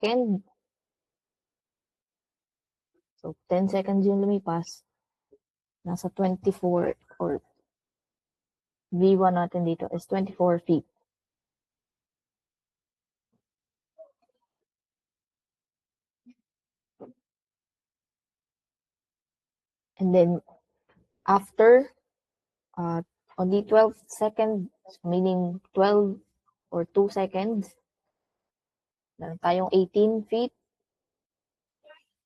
second. So, 10 seconds yung lumipas. Nasa 24 or V1 natin dito is 24 feet. And then, after, on the 12th second, meaning 12 or 2 seconds, meron tayong 18 feet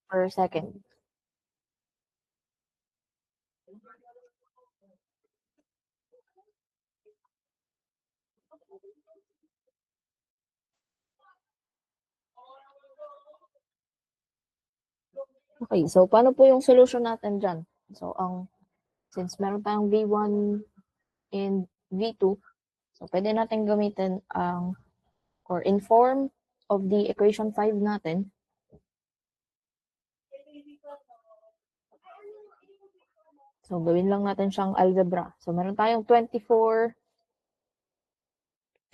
per second. Okay, so paano po yung solution natin dyan? So, since meron tayong V1 and V2, so pwede natin gamitin or in form of the equation 5 natin. So, gawin lang natin siyang algebra. So, meron tayong 24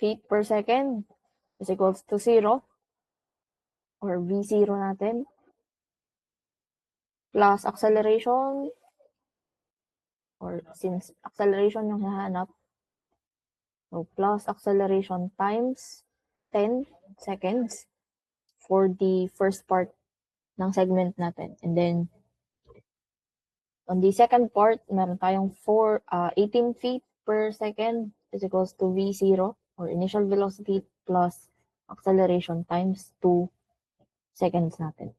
feet per second is equals to 0 or V0 natin plus acceleration, or since acceleration yung hahanap, so plus acceleration times 10 seconds for the first part ng segment natin. And then, on the second part, meron tayong 18 feet per second is equals to V0 or initial velocity plus acceleration times 2 seconds natin.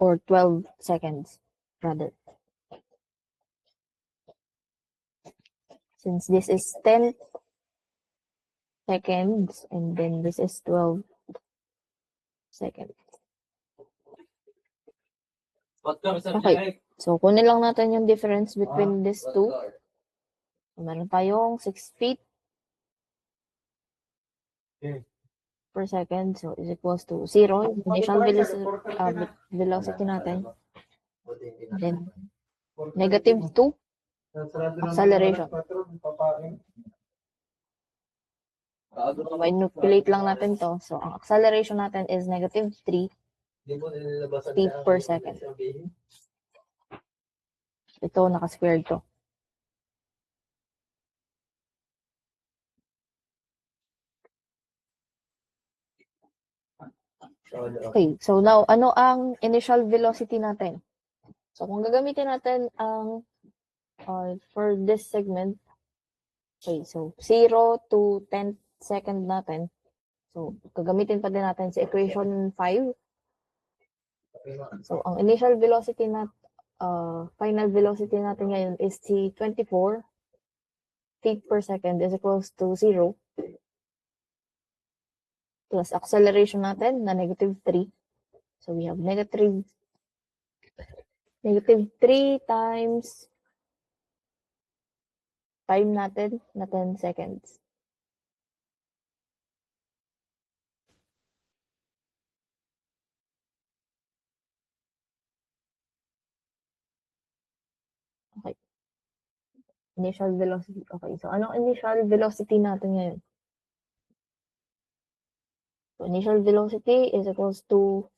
Or 12 seconds, rather. Since this is 10 seconds and then this is 12 seconds. Okay. So, kunin lang natin yung difference between these two. So, meron tayong 6 feet per second. So, is equals to 0. Initial velocity natin. Then, negative 2. Acceleration. Manipulate lang natin to. So, ang acceleration natin is negative 3 feet per second. Ito, naka-squared to. Okay, so now, ano ang initial velocity natin? So, kung gagamitin natin ang for this segment, okay, so 0 to 10 second natin. So, gagamitin pa din natin sa equation 5. So, ang initial velocity final velocity natin ngayon is si 24 feet per second is equals to 0 plus acceleration natin na negative 3. So, we have negative 3 times time natin na 10 seconds. Okay. Initial velocity. Okay, so anong initial velocity natin ngayon? So, initial velocity is equals to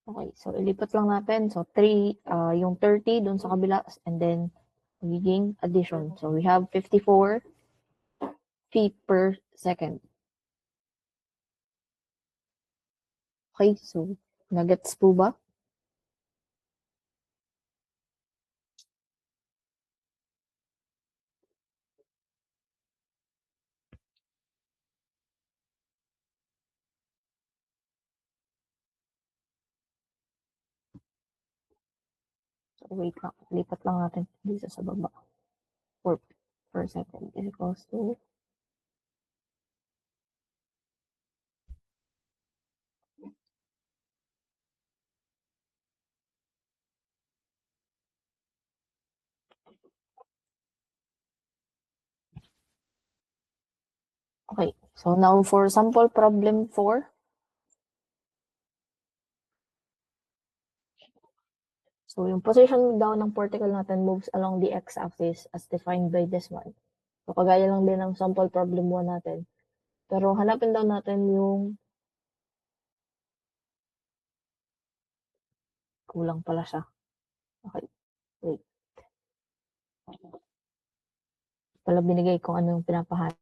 okay, so ilipat lang natin. So, 3, yung 30 dun sa kabila, and then magiging addition. So, we have 54 feet per second. Okay, so, nagets po ba? So, wait lang. Lipat lang natin dito sa baba. 4 per second is equals to okay, so now for sample problem 4. So So, yung position daw ng particle natin moves along the x-axis as defined by this one. So, kagaya lang din ng sample problem 1 natin. Pero hanapin daw natin yung kulang pala siya. Okay, wait. Pala binigay kung ano yung pinapahanap.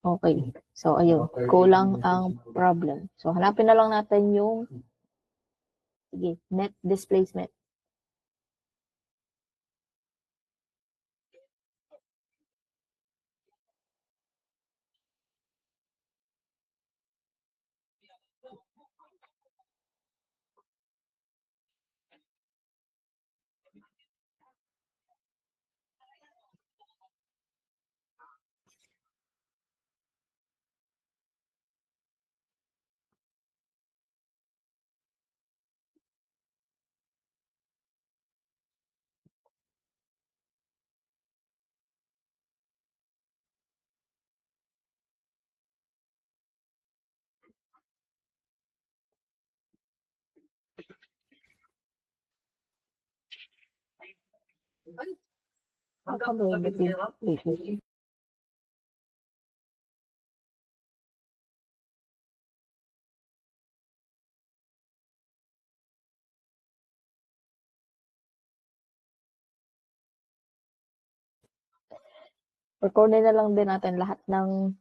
Okay. So, ayun. Kulang ang problem. So, hanapin na lang natin yung sige, net displacement. Recordin na lang din natin lahat ng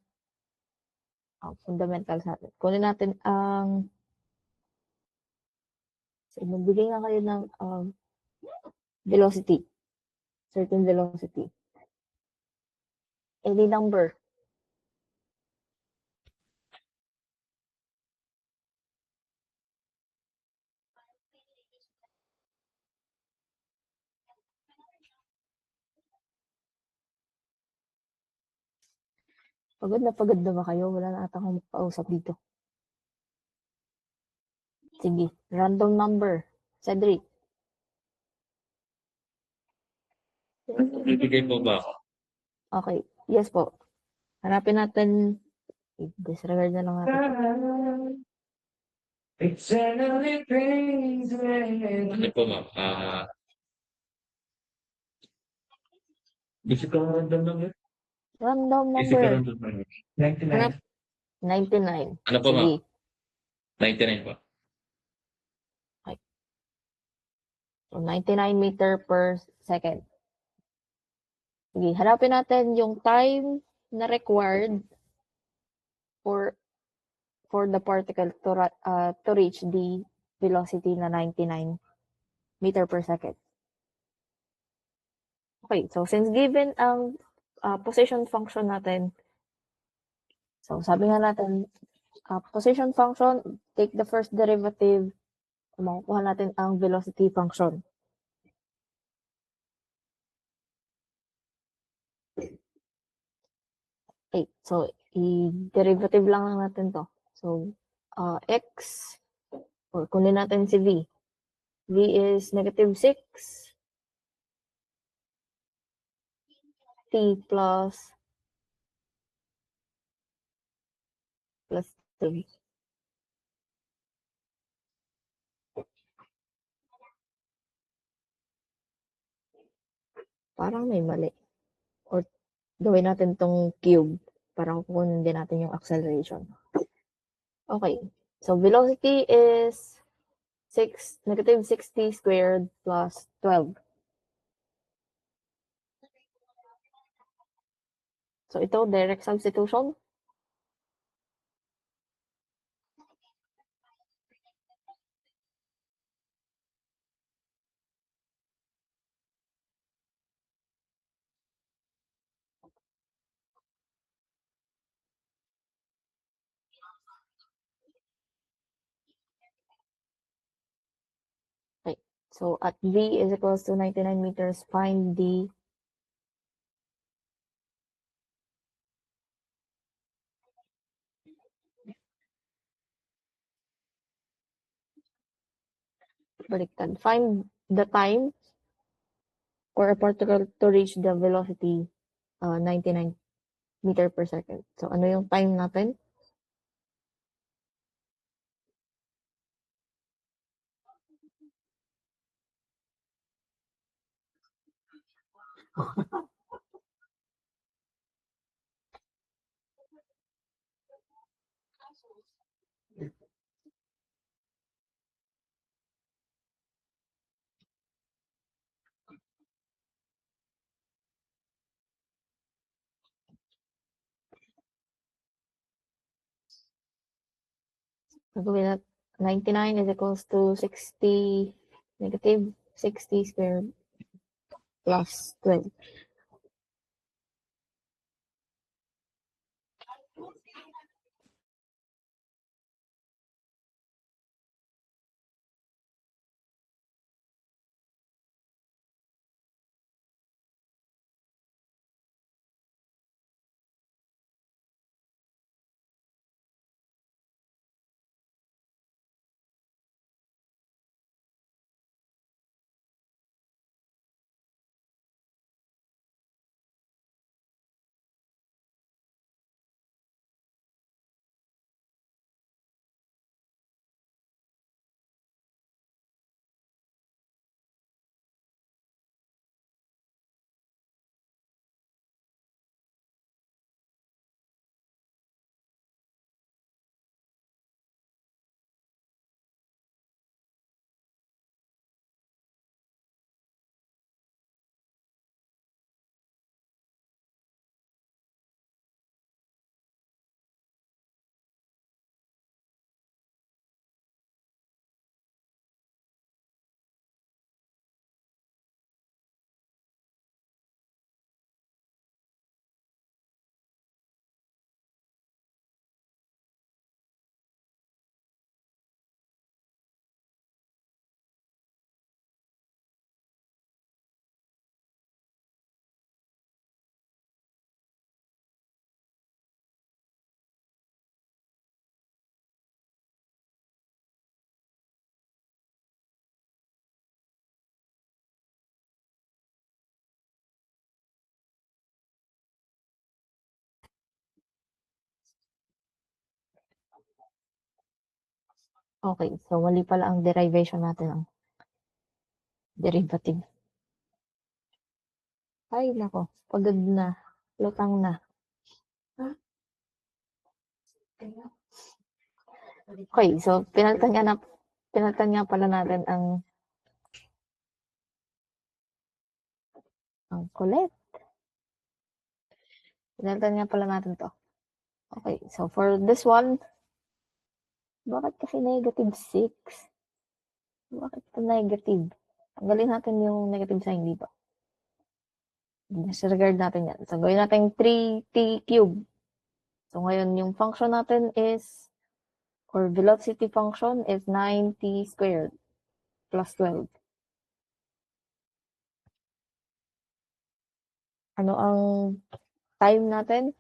fundamentals natin. Kunin natin ang magbigay nga kayo ng velocity, certain velocity. Any number. Pagod na ba kayo? Wala na ata akong makausap dito. Sige, random number. Cedric. Bibigay po ba ako? Okay, yes po. Hanapin natin, disregard na lang natin. Ano po ma'am? Isip ko random number. Random Isip ko number. random number. 99. 99. Ano po ma'am? Sige. 99 po. So, 99 meter per second. Sige, hanapin natin yung time na required for the particle to reach the velocity na 99 meter per second. Okay, so since given ang position function natin, so sabi nga natin, position function, take the first derivative, makukuha natin ang velocity function. Okay, so i-derivative lang natin to. So, x, or kunin natin si v. V is negative 6 t plus 3. Parang may mali. Or gawin natin tong cube para kukunin din natin yung acceleration. Okay. So, velocity is negative 60 squared plus 12. So, ito, direct substitution. Okay. So, at V is equals to 99 meters, find the baliktad. Find the time for a particle to reach the velocity 99 meter per second. So, ano yung time natin? Gagawin na 99 is equals to 60, negative 60 squared plus 12. Okay, so mali pala ang derivation natin ng derivative. Ay, nako, pagod na, lutang na. Okay, so pinalitan nga pala natin ang kulit. Pinalitan nga pala natin to. Okay, so for this one, bakit kasi negative 6? Bakit ito negative? Tanggalin natin yung negative sign dito. Disregard natin yan. So, gawin natin 3t cube. So, ngayon, yung function natin is, or velocity function is 9t squared plus 12. Ano ang time natin?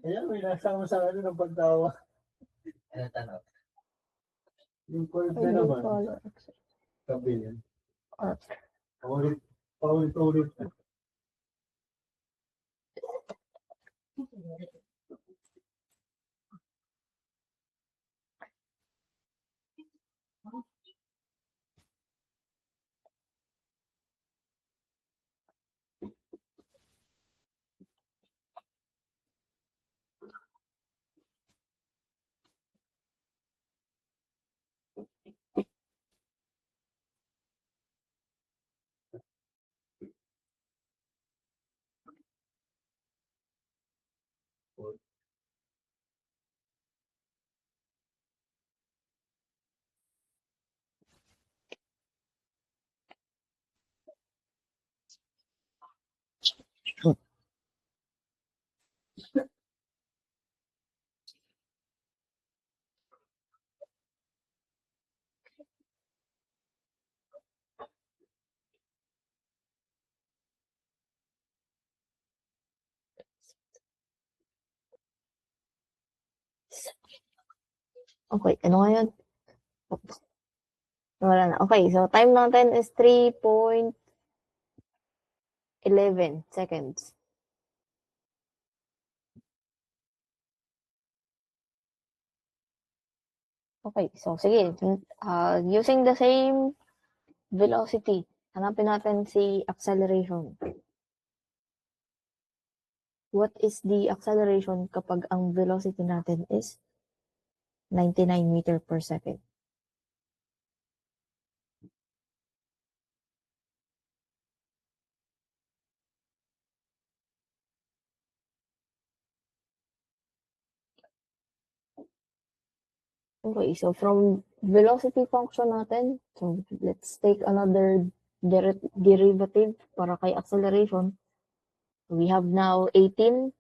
Ayan, may nasama sa ano ng pagtawa. Ano tanong? Yung curve na naman, sabi niya. Paulit-ulit. Okay, ano ngayon? Oops. Wala na. Okay, so time natin is 3.11 seconds. Okay, so sige, using the same velocity, hanapin natin si acceleration. What is the acceleration kapag ang velocity natin is 99 meter per second? Okay, so from velocity function natin, so let's take another derivative para kay acceleration. We have now 18.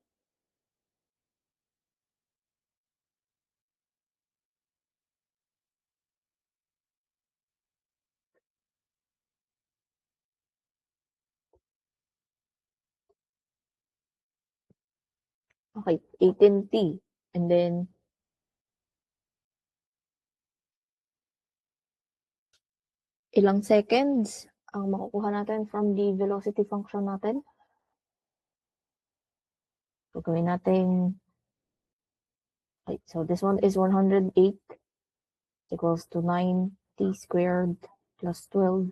Okay, 18t. And then, ilang seconds ang makukuha natin from the velocity function natin? So, gawin natin, okay, so this one is 108 equals to 9t squared plus 12.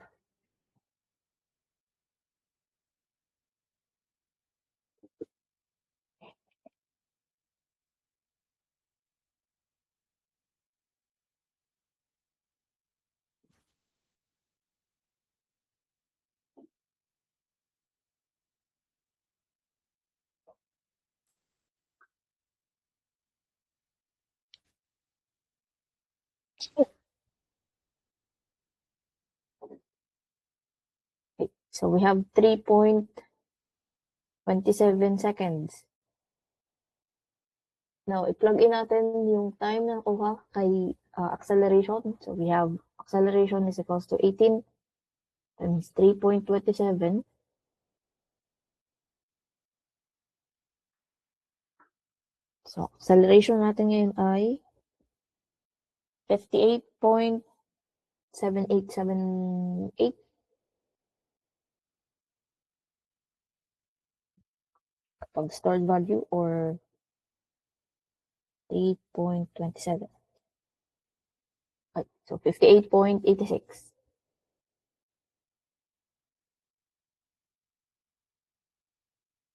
Okay, so we have 3.27 seconds. Now, i-plug in natin yung time na nakuha kay acceleration. So, we have acceleration is equals to 18 times 3.27. So, acceleration natin ngayon ay 58.7878 pag stored value or 8.27. So 58.86.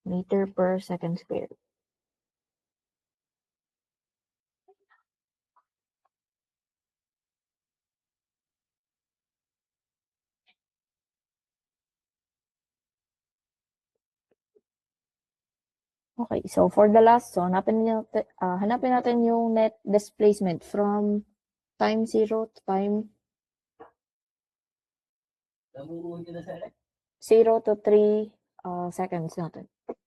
Meter per second square. Okay, so for the last, so hanapin natin yung net displacement from time 0 to time Nabubuo nyo na sa 0 to 3 seconds natin. Okay.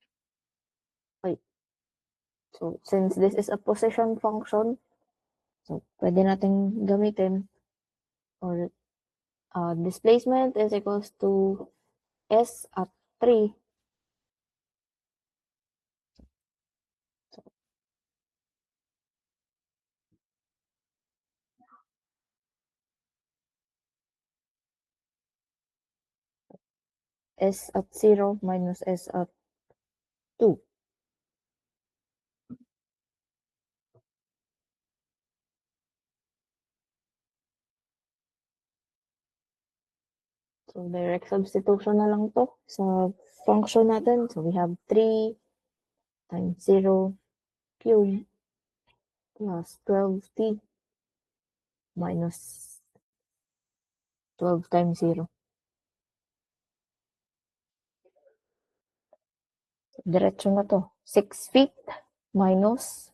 So, since this is a position function, so pwede natin gamitin or displacement is equals to S at 3. S at 0 minus S at 2. So, direct substitution na lang to sa function natin. So, we have 3 times 0 cubed plus 12t minus 12 times 0. Diretso na to. 6 feet minus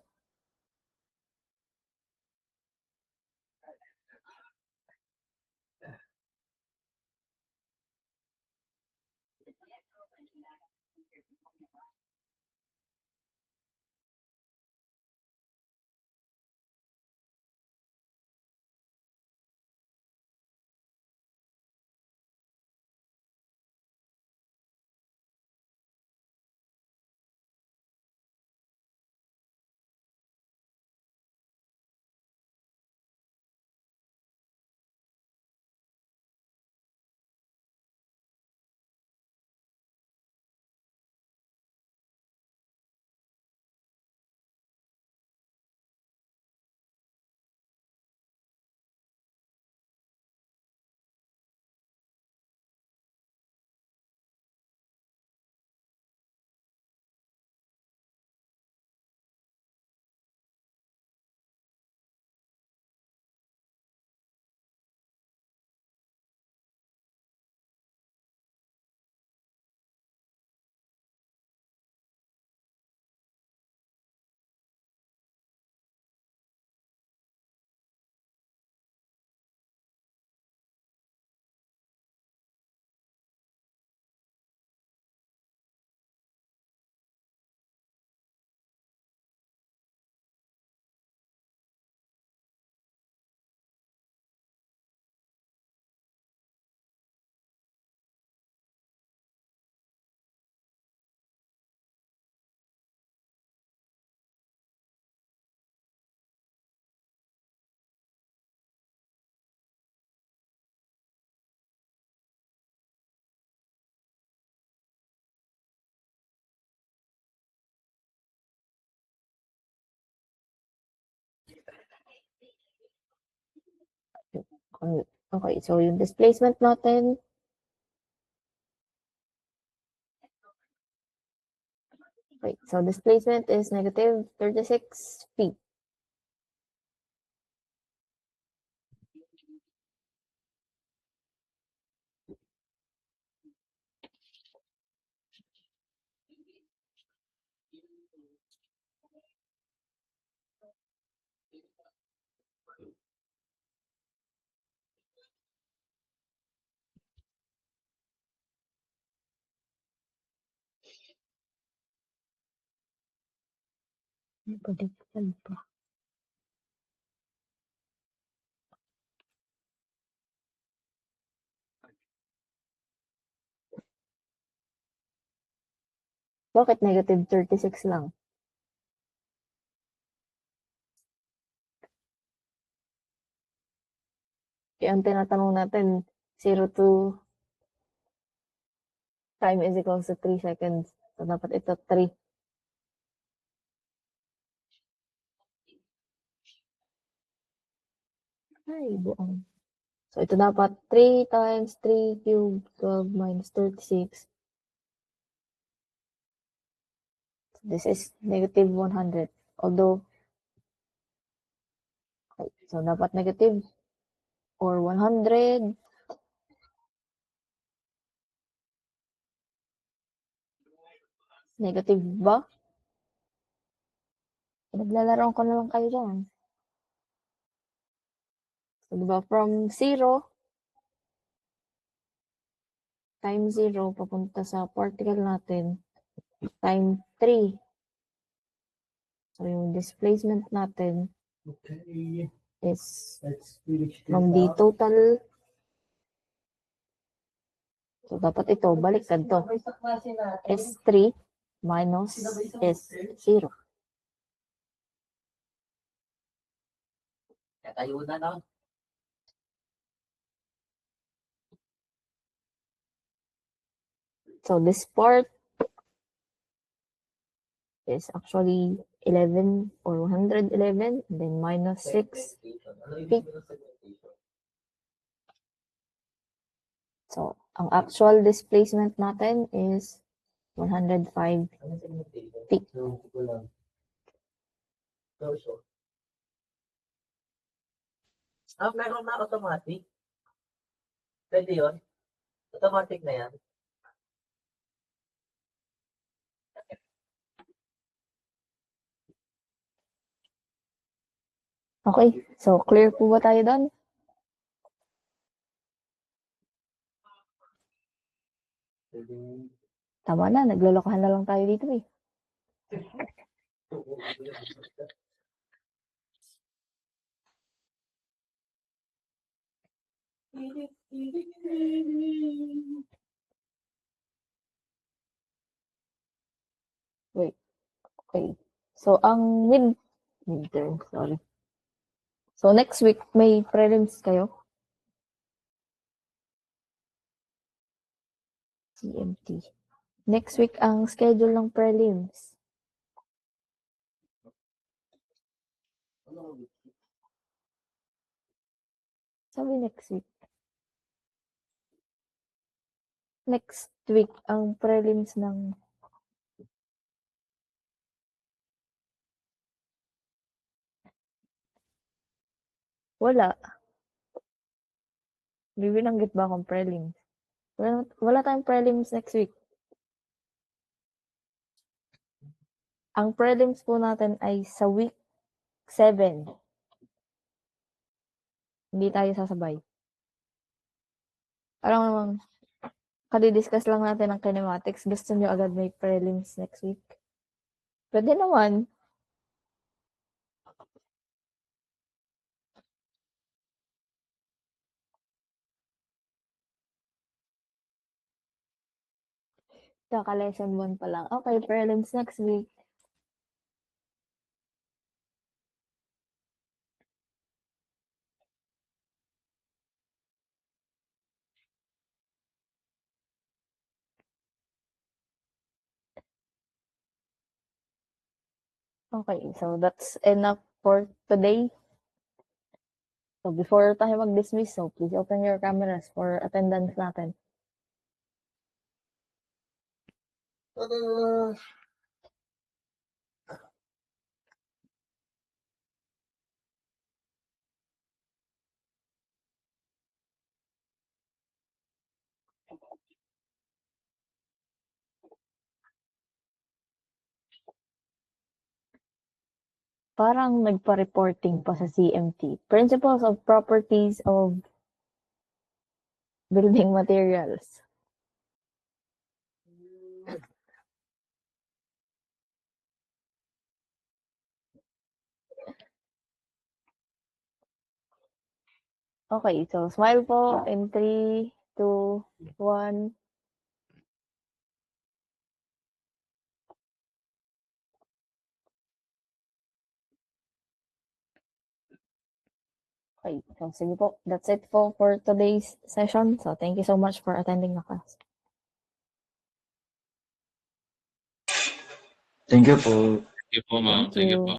2. Okay, so yung displacement natin, okay, so displacement is negative 36 feet. Baliktad pa. Bakit negative 36 lang? Ang tinatanong natin, 0 to time is equals to 3 seconds. So, dapat ito 3. Ay, buong. So, ito dapat 3 times 3 cubed 12 minus 36. This is negative 100. Although, okay, so dapat negative or 100. Negative ba? Naglalaro ko na lang kayo dyan. So, diba, from 0 times 0 papunta sa particle natin time 3. So, yung displacement natin Okay. is Let's finish this from the up. total. So, dapat ito, baliktad to. Sabay sa klase natin. S3 minus S0. Tayo na, no? So, this part is actually 11 or 111, and then minus 6. Peak. So, ang actual displacement natin is 105 feet. Meron na automatic. Pwede yun. Automatic na yan. Okay, so clear po ba tayo doon? Tama na, naglolokohan na lang tayo dito eh. Wait, okay. So, ang midterm, sorry. So, next week, may prelims kayo? CMT. Next week, ang schedule ng prelims. Sabi next week. Next week, ang prelims ng wala. Bibinanggit ba akong prelims? Wala tayong prelims next week. Ang prelims po natin ay sa week 7. Hindi tayo sasabay. Parang namang, kadidiscuss lang natin ang kinematics. Gusto nyo agad may prelims next week? Pwede naman. Kaka lesson 1 pa lang. Okay, prelims next week. Okay, so that's enough for today. So before tayo mag-dismiss, so please open your cameras for attendance natin. Parang nagpa-reporting pa sa CMT. Principles of Properties of Building Materials. Okay, so smile po in 3, 2, 1. Okay, so sige po. That's it po for today's session. So thank you so much for attending the class. Thank you po. Thank you po, ma'am. Thank Thank you you. po.